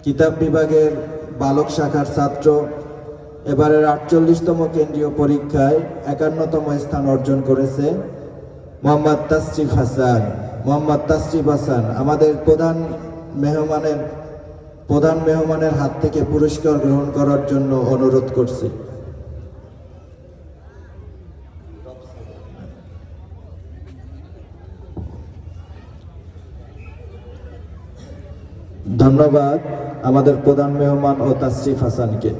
কিতাব বিভাগের বালক শাখার ছাত্র। এবারের ৪৮তম কেন্দ্রীয় পরীক্ষায় ৫১তম স্থান অর্জন করেছে মোহাম্মদ তাসরিফ হাসান। মোহাম্মদ তাসরিফ হাসান আমাদের প্রধান মেহমানের হাত থেকে পুরস্কার গ্রহণ করার জন্য অনুরোধ করছি। ধন্যবাদ আমাদের প্রধান মেহমান ও তাসরিফ হাসানকে।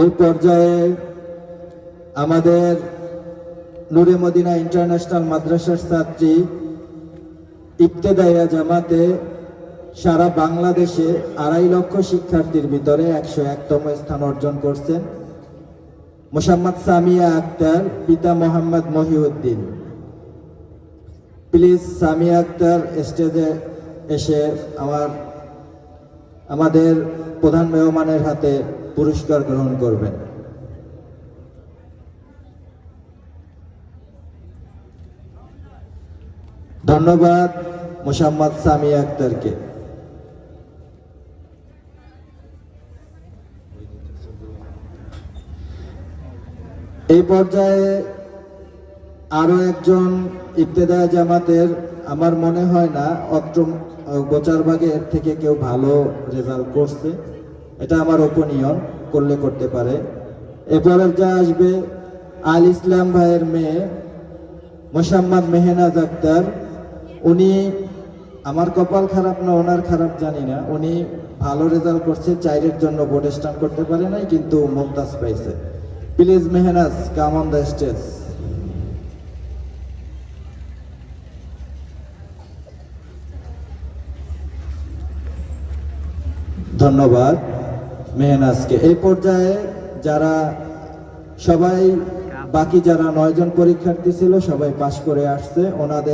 এই পর্যায়ে আমাদের নূরে মদিনা ইন্টারন্যাশনাল মাদ্রাসার ছাত্রী ইবতেদাইয়া জামাতে সারা বাংলাদেশে ২.৫ লক্ষ শিক্ষার্থীর ভিতরে ১০১তম স্থান অর্জন করছেন মোসাম্মদ সামিয়া আক্তার, পিতা মোহাম্মদ মহিউদ্দিন। প্লিজ সামিয়া আক্তার স্টেজে এসে আমাদের প্রধান মেহমানের হাতে পুরস্কার গ্রহণ করবেন। ধন্যবাদ মোসাম্মদ সামিয়া আক্তারকে। এই পর্যায়ে আরো একজন ইবতেদায়ী জামাতের, আমার মনে হয় না অত্র গোচারবাগে এর থেকে কেউ ভালো রেজাল্ট করছে, এটা আমার ওপিনিয়ন, করলে করতে পারে। এরপরে যা আসবে আল ইসলাম ভাইয়ের মেয়ে মোসাম্মদ মেহনাজ আক্তার। উনি, আমার কপাল খারাপ না ওনার খারাপ জানি না, উনি ভালো রেজাল্ট করছে, 4-এর জন্য বোর্ড স্ট্যান্ড করতে পারে নাই, কিন্তু মুমতাজ পাইছে। Please Mehnaz, come on the stage. ধন্যবাদ মেহনাজকে। এই পর্যায়ে বাকি যারা 9 জন পরীক্ষার্থী ছিল সবাই পাশ করে আসছে, ওনাদের